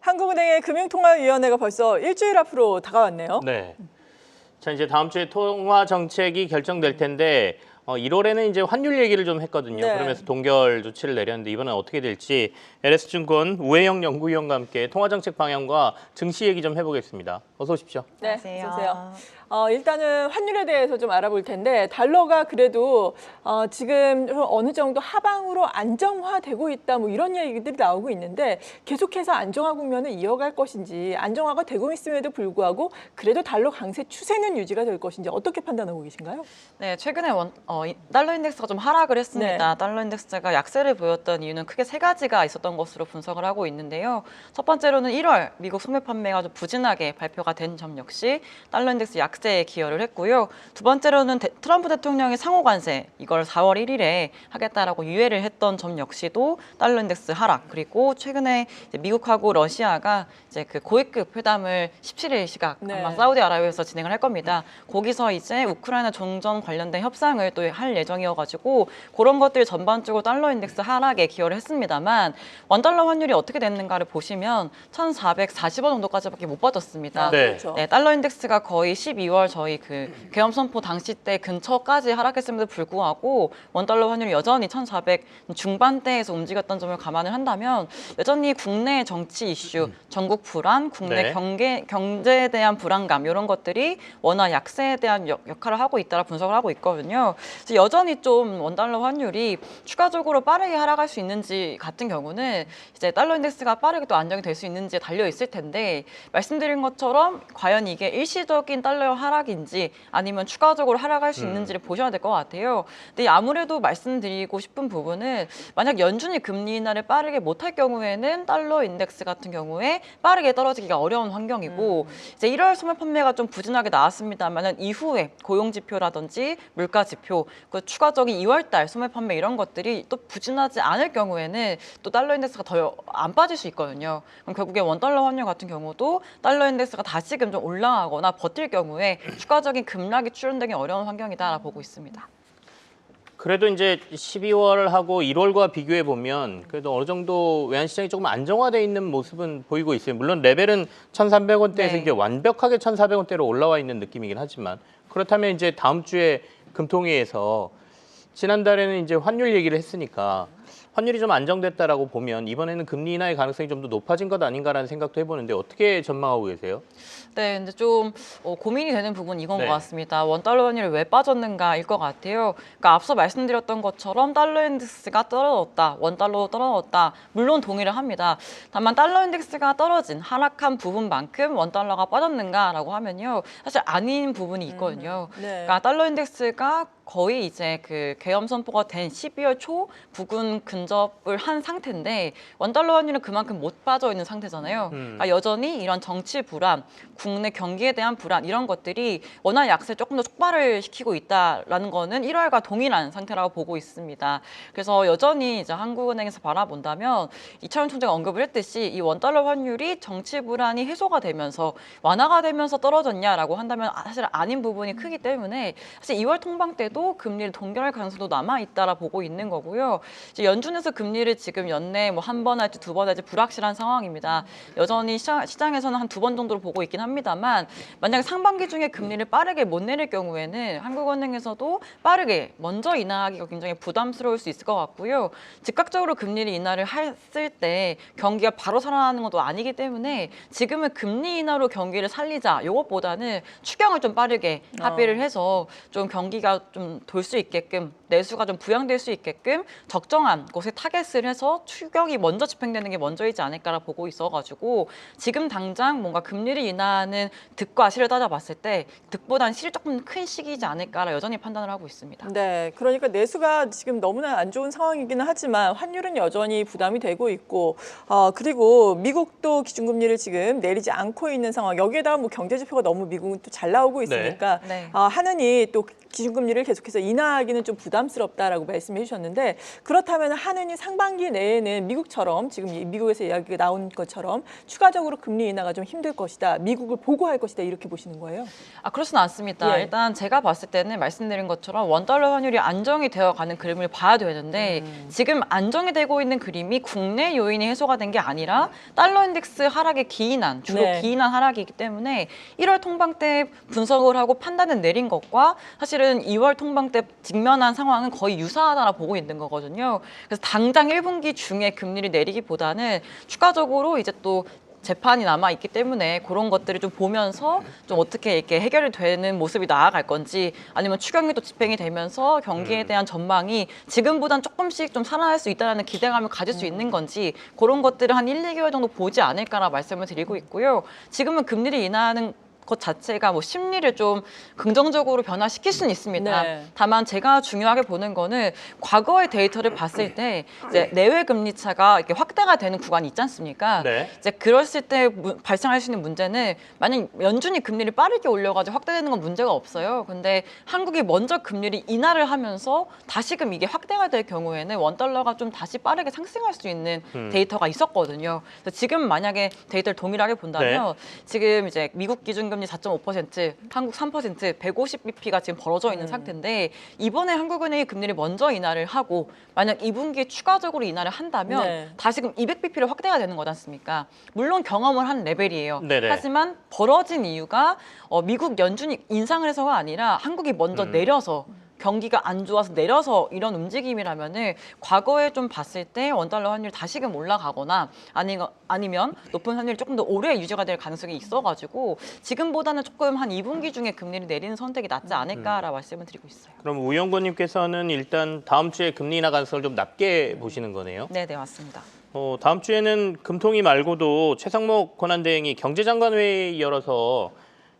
한국은행의 금융통화위원회가 벌써 일주일 앞으로 다가왔네요. 네. 자, 이제 다음 주에 통화 정책이 결정될 텐데 1월에는 이제 환율 얘기를 좀 했거든요. 네. 그러면서 동결 조치를 내렸는데 이번엔 어떻게 될지 LS증권 우혜영 연구위원과 함께 통화 정책 방향과 증시 얘기 좀 해보겠습니다. 어서 오십시오. 네, 안녕하세요. 어서 오세요. 일단은 환율에 대해서 좀 알아볼 텐데 달러가 그래도 지금 어느 정도 하방으로 안정화되고 있다 뭐 이런 얘기들이 나오고 있는데 계속해서 안정화 국면을 이어갈 것인지 안정화가 되고 있음에도 불구하고 그래도 달러 강세 추세는 유지가 될 것인지 어떻게 판단하고 계신가요? 네, 최근에 달러 인덱스가 좀 하락을 했습니다. 네. 달러 인덱스가 약세를 보였던 이유는 크게 세 가지가 있었던 것으로 분석을 하고 있는데요. 첫 번째로는 1월 미국 소매 판매가 좀 부진하게 발표가 된 점 역시 달러 인덱스 약세에 기여를 했고요. 두 번째로는 트럼프 대통령의 상호 관세 이걸 4월 1일에 하겠다라고 유예를 했던 점 역시도 달러 인덱스 하락. 그리고 최근에 이제 미국하고 러시아가 이제 그 고위급 회담을 17일 시각 아마 네. 사우디아라비아에서 진행을 할 겁니다. 거기서 이제 우크라이나 종전 관련된 협상을 또 할 예정이어가지고 그런 것들 전반적으로 달러 인덱스 하락에 기여를 했습니다만 원달러 환율이 어떻게 됐는가를 보시면 1,440원 정도까지밖에 못 빠졌습니다. 네. 그렇죠. 네, 달러 인덱스가 거의 12월 저희 그 계엄 선포 당시 때 근처까지 하락했음에도 불구하고 원달러 환율이 여전히 1,400 중반대에서 움직였던 점을 감안을 한다면 여전히 국내 정치 이슈, 전국 불안, 국내 네. 경제에 대한 불안감 이런 것들이 원화 약세에 대한 역할을 하고 있다라 분석을 하고 있거든요. 그래서 여전히 좀 원달러 환율이 추가적으로 빠르게 하락할 수 있는지 같은 경우는 이제 달러 인덱스가 빠르게 또 안정이 될 수 있는지에 달려 있을 텐데 말씀드린 것처럼 과연 이게 일시적인 달러 하락인지 아니면 추가적으로 하락할 수 있는지를 보셔야 될 것 같아요. 근데 아무래도 말씀드리고 싶은 부분은 만약 연준이 금리 인하를 빠르게 못할 경우에는 달러 인덱스 같은 경우에 빠르게 떨어지기가 어려운 환경이고 이제 1월 소매 판매가 좀 부진하게 나왔습니다만 이후에 고용 지표라든지 물가 지표, 그 추가적인 2월 달 소매 판매 이런 것들이 또 부진하지 않을 경우에는 또 달러 인덱스가 더 안 빠질 수 있거든요. 그럼 결국에 원달러 환율 같은 경우도 달러 인덱스가 다시금 좀 올라가거나 버틸 경우에 추가적인 급락이 출현되기 어려운 환경이다라고 보고 있습니다. 그래도 이제 12월하고 1월과 비교해 보면 그래도 어느 정도 외환 시장이 조금 안정화돼 있는 모습은 보이고 있어요. 물론 레벨은 1,300원대에서 네. 이제 완벽하게 1,400원대로 올라와 있는 느낌이긴 하지만 그렇다면 이제 다음 주에 금통위에서 지난달에는 이제 환율 얘기를 했으니까 환율이 좀 안정됐다라고 보면 이번에는 금리 인하의 가능성이 좀 더 높아진 것 아닌가라는 생각도 해보는데 어떻게 전망하고 계세요? 네, 근데 좀 고민이 되는 부분이 이건 네. 것 같습니다. 원달러 환율이 왜 빠졌는가일 것 같아요. 그러니까 앞서 말씀드렸던 것처럼 달러 인덱스가 떨어졌다, 원달러 떨어졌다. 물론 동의를 합니다. 다만 달러 인덱스가 떨어진 하락한 부분만큼 원달러가 빠졌는가라고 하면요, 사실 아닌 부분이 있거든요. 네. 그러니까 달러 인덱스가 거의 이제 그 계엄 선포가 된 12월 초 부근 근접을 한 상태인데 원달러 환율은 그만큼 못 빠져 있는 상태잖아요. 그러니까 여전히 이런 정치 불안, 국내 경기에 대한 불안 이런 것들이 원화 약세 조금 더 촉발을 시키고 있다라는 거는 1월과 동일한 상태라고 보고 있습니다. 그래서 여전히 이제 한국은행에서 바라본다면 이차원 총재가 언급을 했듯이 이 원달러 환율이 정치 불안이 해소가 되면서 완화가 되면서 떨어졌냐라고 한다면 사실 아닌 부분이 크기 때문에 사실 2월 통방 때도 금리를 동결할 가능성도 남아 있다라 보고 있는 거고요. 이제 연준에서 금리를 지금 연내 뭐 한 번 할지 두 번 할지 불확실한 상황입니다. 여전히 시장에서는 한 두 번 정도로 보고 있긴 합니다만 만약 상반기 중에 금리를 빠르게 못 내릴 경우에는 한국은행에서도 빠르게 먼저 인하하기가 굉장히 부담스러울 수 있을 것 같고요. 즉각적으로 금리를 인하를 했을 때 경기가 바로 살아나는 것도 아니기 때문에 지금은 금리 인하로 경기를 살리자 이것보다는 추경을 좀 빠르게 합의를 해서 좀 경기가 좀 돌 수 있게끔 내수가 좀 부양될 수 있게끔 적정한 곳에 타겟을 해서 추경이 먼저 집행되는 게 먼저이지 않을까라 보고 있어가지고 지금 당장 뭔가 금리를 인하하는 득과 실을 따져봤을 때 득보다는 실이 조금 큰 시기이지 않을까라 여전히 판단을 하고 있습니다. 네, 그러니까 내수가 지금 너무나 안 좋은 상황이기는 하지만 환율은 여전히 부담이 되고 있고 그리고 미국도 기준금리를 지금 내리지 않고 있는 상황 여기에다가 뭐 경제 지표가 너무 미국은 또 잘 나오고 있으니까 네. 하느니 또 기준금리를 계속해서 인하하기는 좀 부담 부담스럽다라고 말씀해 주셨는데 그렇다면 한은이 상반기 내에는 미국처럼 지금 미국에서 이야기가 나온 것처럼 추가적으로 금리 인하가 좀 힘들 것이다. 미국을 보고할 것이다. 이렇게 보시는 거예요? 그렇지는 않습니다. 예. 일단 제가 봤을 때는 말씀드린 것처럼 원달러 환율이 안정이 되어가는 그림을 봐야 되는데 지금 안정이 되고 있는 그림이 국내 요인이 해소가 된 게 아니라 달러 인덱스 하락에 기인한 주로 네. 기인한 하락이기 때문에 1월 통방 때 분석을 하고 판단을 내린 것과 사실은 2월 통방 때 직면한 상황은 거의 유사하다라 보고 있는 거거든요. 그래서 당장 1분기 중에 금리를 내리기보다는 추가적으로 이제 또 재판이 남아 있기 때문에 그런 것들을 좀 보면서 좀 어떻게 이렇게 해결이 되는 모습이 나아갈 건지 아니면 추경이 또 집행이 되면서 경기에 대한 전망이 지금보단 조금씩 좀 살아날 수 있다는 기대감을 가질 수 있는 건지 그런 것들을 한 1, 2개월 정도 보지 않을까라 말씀을 드리고 있고요. 지금은 금리를 인하하는 것 자체가 뭐 심리를 좀 긍정적으로 변화시킬 수는 있습니다. 네. 다만 제가 중요하게 보는 거는 과거의 데이터를 봤을 때 이제 내외 금리 차가 이렇게 확대가 되는 구간이 있지 않습니까? 네. 이제 그랬을 때 발생할 수 있는 문제는 만약 연준이 금리를 빠르게 올려가지고 확대되는 건 문제가 없어요. 근데 한국이 먼저 금리를 인하를 하면서 다시금 이게 확대가 될 경우에는 원달러가 좀 다시 빠르게 상승할 수 있는 데이터가 있었거든요. 그래서 지금 만약에 데이터를 동일하게 본다면 지금 이제 미국 기준금리 4.5%, 한국 3%, 150bp가 지금 벌어져 있는 상태인데 이번에 한국은행이 금리를 먼저 인하를 하고 만약 2분기에 추가적으로 인하를 한다면 네. 다시금 200bp로 확대가 되는 거지 않습니까? 물론 경험을 한 레벨이에요. 네네. 하지만 벌어진 이유가 미국 연준이 인상을 해서가 아니라 한국이 먼저 내려서 경기가 안 좋아서 내려서 이런 움직임이라면은 과거에 좀 봤을 때 원달러 환율이 다시금 올라가거나 아니면 높은 환율이 조금 더 오래 유지가 될 가능성이 있어가지고 지금보다는 조금 한 2분기 중에 금리를 내리는 선택이 낫지 않을까라 말씀을 드리고 있어요. 그럼 우영권님께서는 일단 다음 주에 금리 인하 가능성을 좀 낮게 보시는 거네요. 네, 맞습니다. 다음 주에는 금통위 말고도 최상목 권한대행이 경제장관회의 열어서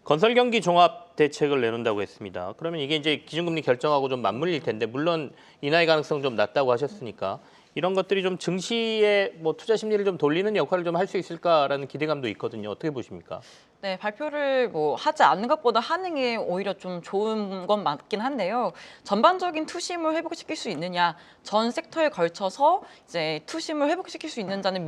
건설 경기 종합 대책을 내놓는다고 했습니다. 그러면 이게 이제 기준금리 결정하고 좀 맞물릴 텐데 물론 인하의 가능성 좀 낮다고 하셨으니까 이런 것들이 좀 증시의 뭐 투자 심리를 좀 돌리는 역할을 좀 할 수 있을까라는 기대감도 있거든요. 어떻게 보십니까? 네, 발표를 뭐 하지 않는 것보다 하는 게 오히려 좀 좋은 건 맞긴 한데요. 전반적인 투심을 회복시킬 수 있느냐, 전 섹터에 걸쳐서 이제 투심을 회복시킬 수 있는지는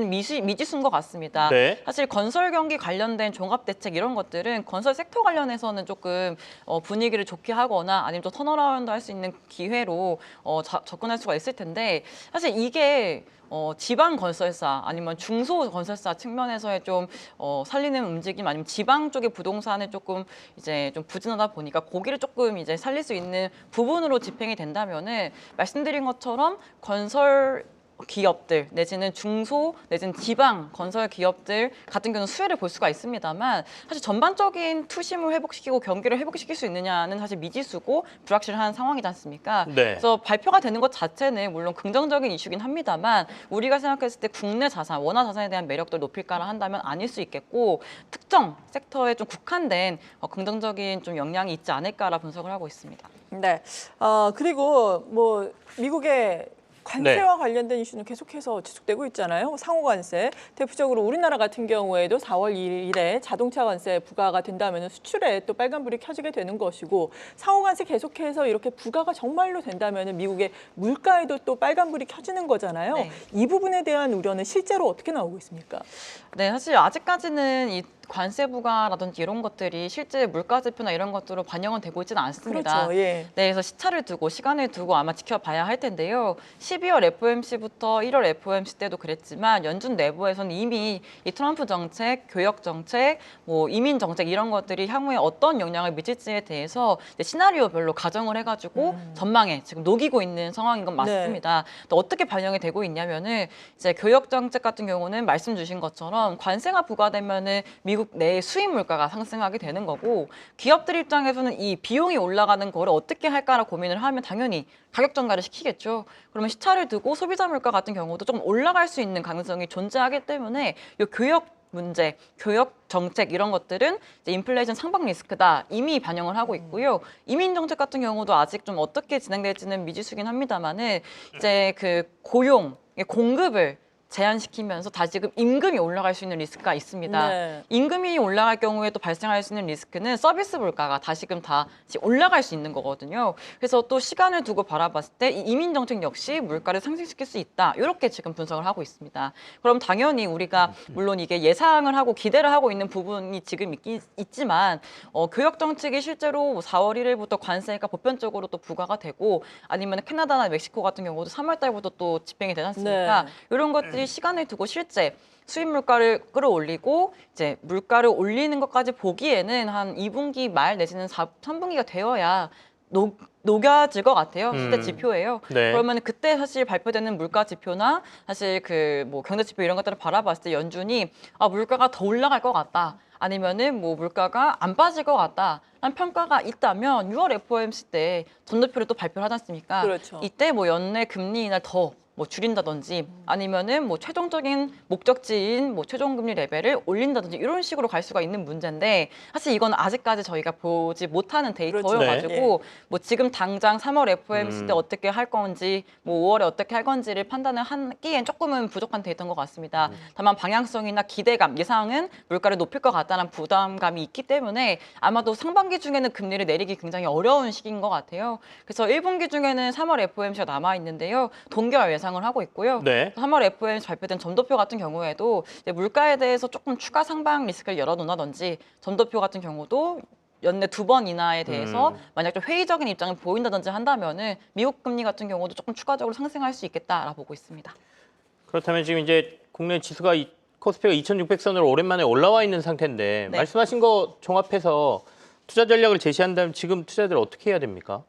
미지수인 것 같습니다. 네. 사실 건설 경기 관련된 종합 대책 이런 것들은 건설 섹터 관련해서는 조금 분위기를 좋게 하거나 아니면 또 턴어라운드 할 수 있는 기회로 접근할 수가 있을 텐데 사실 이게 지방 건설사 아니면 중소 건설사 측면에서의 좀 살리는 움직임 아니면 지방 쪽의 부동산을 조금 이제 좀 부진하다 보니까 고기를 조금 이제 살릴 수 있는 부분으로 집행이 된다면은 말씀드린 것처럼 건설 기업들 내지는 중소 내지는 지방 건설 기업들 같은 경우는 수혜를 볼 수가 있습니다만 사실 전반적인 투심을 회복시키고 경기를 회복시킬 수 있느냐는 사실 미지수고 불확실한 상황이지 않습니까? 네. 그래서 발표가 되는 것 자체는 물론 긍정적인 이슈긴 합니다만 우리가 생각했을 때 국내 자산, 원화 자산에 대한 매력도를 높일까라 한다면 아닐 수 있겠고 특정 섹터에 좀 국한된 긍정적인 좀 영향이 있지 않을까라 분석을 하고 있습니다. 네. 그리고 뭐 미국의 관세와 관련된 이슈는 계속해서 지속되고 있잖아요. 상호 관세. 대표적으로 우리나라 같은 경우에도 4월 1일에 자동차 관세 부과가 된다면 수출에 또 빨간불이 켜지게 되는 것이고 상호 관세 계속해서 이렇게 부과가 정말로 된다면 미국의 물가에도 또 빨간불이 켜지는 거잖아요. 네. 이 부분에 대한 우려는 실제로 어떻게 나오고 있습니까? 네, 사실 아직까지는 이 관세 부과라든지 이런 것들이 실제 물가 지표나 이런 것들로 반영은 되고 있지는 않습니다. 그렇죠. 예. 네, 그래서 시차를 두고 시간을 두고 아마 지켜봐야 할 텐데요. 12월 FOMC부터 1월 FOMC 때도 그랬지만 연준 내부에서는 이미 이 트럼프 정책, 교역 정책, 뭐 이민 정책 이런 것들이 향후에 어떤 영향을 미칠지에 대해서 이제 시나리오별로 가정을 해가지고 전망에 지금 녹이고 있는 상황인 건 맞습니다. 또 어떻게 반영이 되고 있냐면은 이제 교역 정책 같은 경우는 말씀 주신 것처럼 관세가 부과되면은 미국 내 수입 물가가 상승하게 되는 거고 기업들 입장에서는 이 비용이 올라가는 거를 어떻게 할까라 고민을 하면 당연히 가격 전가를 시키겠죠. 그러면 시차를 두고 소비자 물가 같은 경우도 조금 올라갈 수 있는 가능성이 존재하기 때문에 이 교역 문제, 교역 정책 이런 것들은 이제 인플레이션 상방 리스크다 이미 반영을 하고 있고요. 이민 정책 같은 경우도 아직 좀 어떻게 진행될지는 미지수긴 합니다만은 이제 그 고용, 공급을 제한시키면서 다시금 임금이 올라갈 수 있는 리스크가 있습니다. 네. 임금이 올라갈 경우에 또 발생할 수 있는 리스크는 서비스 물가가 다시금 다시 올라갈 수 있는 거거든요. 그래서 또 시간을 두고 바라봤을 때 이 이민 정책 역시 물가를 상승시킬 수 있다. 이렇게 지금 분석을 하고 있습니다. 그럼 당연히 우리가 물론 이게 예상을 하고 기대를 하고 있는 부분이 지금 있지만 교역 정책이 실제로 4월 1일부터 관세가 보편적으로 또 부과가 되고 아니면 캐나다나 멕시코 같은 경우도 3월 달부터 또 집행이 되지 않습니까? 네. 이런 것들이 시간을 두고 실제 수입 물가를 끌어올리고 이제 물가를 올리는 것까지 보기에는 한 2분기 말 내지는 3분기가 되어야 녹여질 것 같아요. 실제 지표예요. 네. 그러면 그때 사실 발표되는 물가 지표나 사실 그 뭐 경제 지표 이런 것들을 바라봤을 때 연준이 물가가 더 올라갈 것 같다. 아니면은 뭐 물가가 안 빠질 것 같다. 라는 평가가 있다면 6월 FOMC 때 전도표를 또 발표를 하지 않습니까? 그렇죠. 이때 뭐 연내 금리 인하를 더 뭐 줄인다든지 아니면은 뭐 최종적인 목적지인 뭐 최종금리 레벨을 올린다든지 이런 식으로 갈 수가 있는 문제인데 사실 이건 아직까지 저희가 보지 못하는 데이터여가지고 그렇죠. 뭐 지금 당장 3월 FOMC 때 어떻게 할 건지 뭐 5월에 어떻게 할 건지를 판단을 하기엔 조금은 부족한 데이터인 것 같습니다. 다만 방향성이나 기대감, 예상은 물가를 높일 것 같다는 부담감이 있기 때문에 아마도 상반기 중에는 금리를 내리기 굉장히 어려운 시기인 것 같아요. 그래서 1분기 중에는 3월 FOMC가 남아있는데요. 동결 예상을 하고 있고요. 네. 3월 FOMC 발표된 점도표 같은 경우에도 이제 물가에 대해서 조금 추가 상방 리스크를 열어놓는다든지 점도표 같은 경우도 연내 2번 인하에 대해서 만약 좀 회의적인 입장을 보인다든지 한다면은 미국 금리 같은 경우도 조금 추가적으로 상승할 수 있겠다라고 보고 있습니다. 그렇다면 지금 이제 국내 지수가 코스피가 2,600선으로 오랜만에 올라와 있는 상태인데 네. 말씀하신 거 종합해서 투자 전략을 제시한다면 지금 투자들 어떻게 해야 됩니까?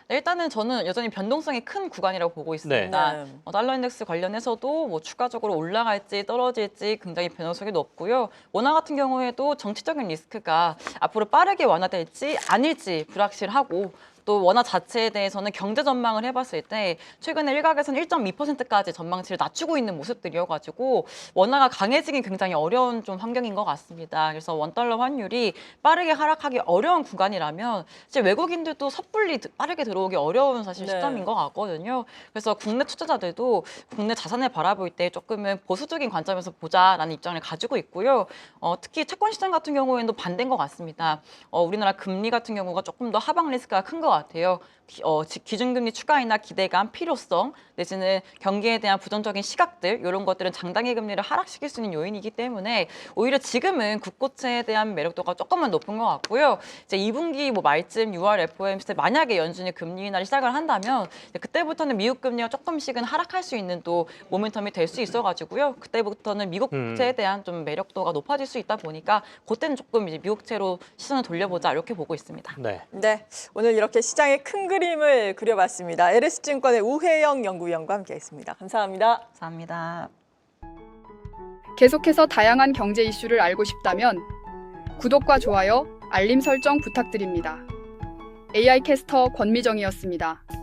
일단은 저는 여전히 변동성이 큰 구간이라고 보고 있습니다. 네. 달러 인덱스 관련해서도 뭐 추가적으로 올라갈지 떨어질지 굉장히 변동성이 높고요. 원화 같은 경우에도 정치적인 리스크가 앞으로 빠르게 완화될지 아닐지 불확실하고 또 원화 자체에 대해서는 경제 전망을 해봤을 때 최근에 일각에서는 1.2%까지 전망치를 낮추고 있는 모습들이어가지고 원화가 강해지긴 굉장히 어려운 좀 환경인 것 같습니다. 그래서 원달러 환율이 빠르게 하락하기 어려운 구간이라면 이제 외국인들도 섣불리 빠르게 들어오기 어려운 사실 네. 시점인 것 같거든요. 그래서 국내 투자자들도 국내 자산을 바라볼 때 조금은 보수적인 관점에서 보자라는 입장을 가지고 있고요. 특히 채권 시장 같은 경우에는 반대인 것 같습니다. 우리나라 금리 같은 경우가 조금 더 하방 리스크가 큰 것 같아요. 기준금리 추가 인하 기대감, 필요성 내지는 경기에 대한 부정적인 시각들 이런 것들은 장단기 금리를 하락시킬 수 있는 요인이기 때문에 오히려 지금은 국고채에 대한 매력도가 조금은 높은 것 같고요. 이제 2분기 뭐 말쯤 6월 FOMC 때 만약에 연준이 금리 인하를 시작을 한다면 그때부터는 미국 금리가 조금씩은 하락할 수 있는 또 모멘텀이 될 수 있어가지고요. 그때부터는 미국 국채에 대한 좀 매력도가 높아질 수 있다 보니까 그때는 조금 이제 미국채로 시선을 돌려보자 이렇게 보고 있습니다. 네. 네, 오늘 이렇게 시장의 큰 그림을 그려봤습니다. LS증권의 우혜영 연구위원과 함께했습니다. 감사합니다. 감사합니다. 계속해서 다양한 경제 이슈를 알고 싶다면 구독과 좋아요, 알림 설정 부탁드립니다. AI 캐스터 권미정이었습니다.